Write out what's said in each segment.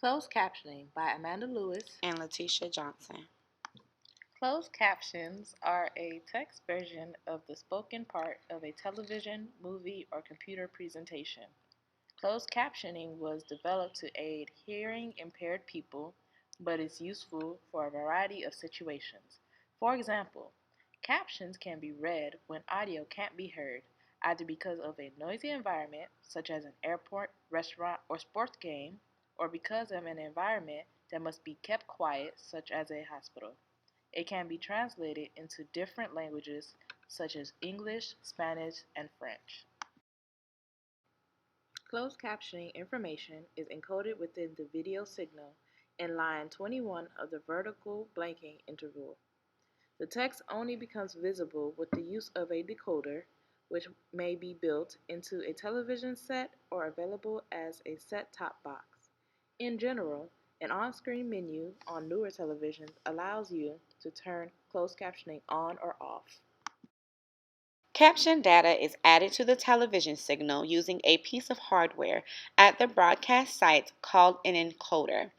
Closed Captioning by Amanda Lewis and Letitia Johnson. Closed captions are a text version of the spoken part of a television, movie, or computer presentation. Closed captioning was developed to aid hearing impaired people, but is useful for a variety of situations. For example, captions can be read when audio can't be heard, either because of a noisy environment, such as an airport, restaurant, or sports game, or because of an environment that must be kept quiet, such as a hospital. It can be translated into different languages, such as English, Spanish, and French. Closed captioning information is encoded within the video signal in line 21 of the vertical blanking interval. The text only becomes visible with the use of a decoder, which may be built into a television set or available as a set-top box. In general, an on-screen menu on newer televisions allows you to turn closed captioning on or off. Caption data is added to the television signal using a piece of hardware at the broadcast site called an encoder.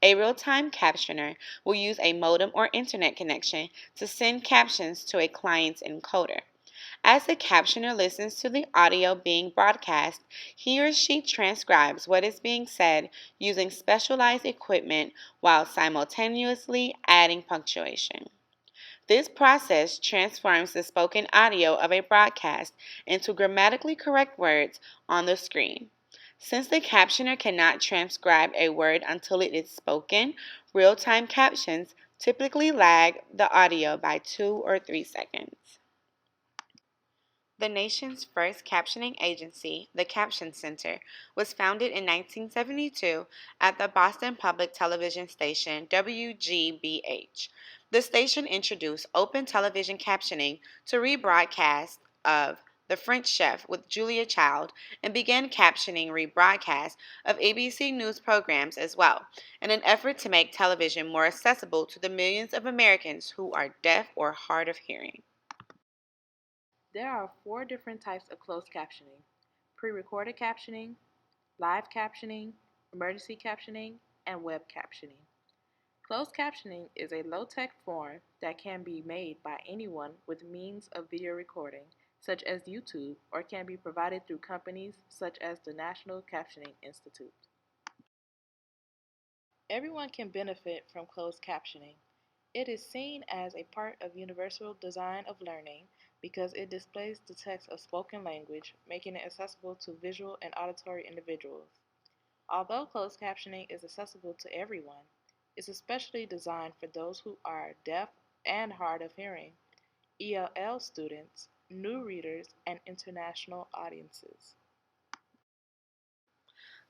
A real-time captioner will use a modem or internet connection to send captions to a client's encoder. As the captioner listens to the audio being broadcast, he or she transcribes what is being said using specialized equipment while simultaneously adding punctuation. This process transforms the spoken audio of a broadcast into grammatically correct words on the screen. Since the captioner cannot transcribe a word until it is spoken, real-time captions typically lag the audio by 2 or 3 seconds. The nation's first captioning agency, the Caption Center, was founded in 1972 at the Boston public television station WGBH. The station introduced open television captioning to rebroadcast of The French Chef with Julia Child and began captioning rebroadcasts of ABC News programs as well, in an effort to make television more accessible to the millions of Americans who are deaf or hard of hearing. There are 4 different types of closed captioning: pre-recorded captioning, live captioning, emergency captioning, and web captioning. Closed captioning is a low-tech form that can be made by anyone with means of video recording, such as YouTube, or can be provided through companies such as the National Captioning Institute. Everyone can benefit from closed captioning. It is seen as a part of universal design of learning because it displays the text of spoken language, making it accessible to visual and auditory individuals. Although closed captioning is accessible to everyone, it's especially designed for those who are deaf and hard of hearing, ELL students, new readers, and international audiences.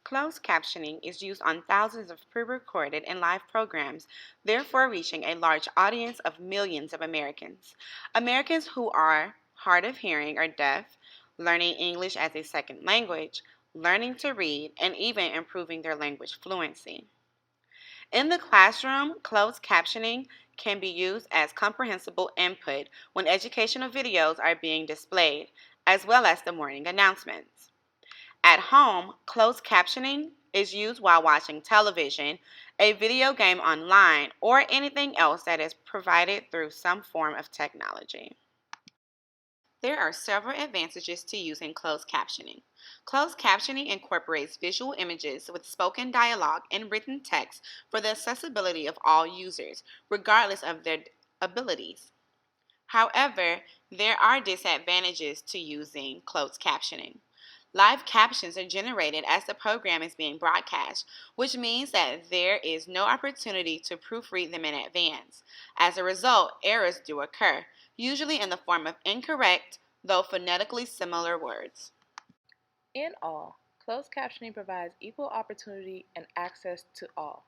Closed captioning is used on thousands of pre-recorded and live programs, therefore reaching a large audience of millions of Americans. Americans who are hard of hearing or deaf, learning English as a second language, learning to read, and even improving their language fluency. In the classroom, closed captioning can be used as comprehensible input when educational videos are being displayed, as well as the morning announcements. At home, closed captioning is used while watching television, a video game online, or anything else that is provided through some form of technology. There are several advantages to using closed captioning. Closed captioning incorporates visual images with spoken dialogue and written text for the accessibility of all users, regardless of their abilities. However, there are disadvantages to using closed captioning. Live captions are generated as the program is being broadcast, which means that there is no opportunity to proofread them in advance. As a result, errors do occur, usually in the form of incorrect, though phonetically similar words. In all, closed captioning provides equal opportunity and access to all.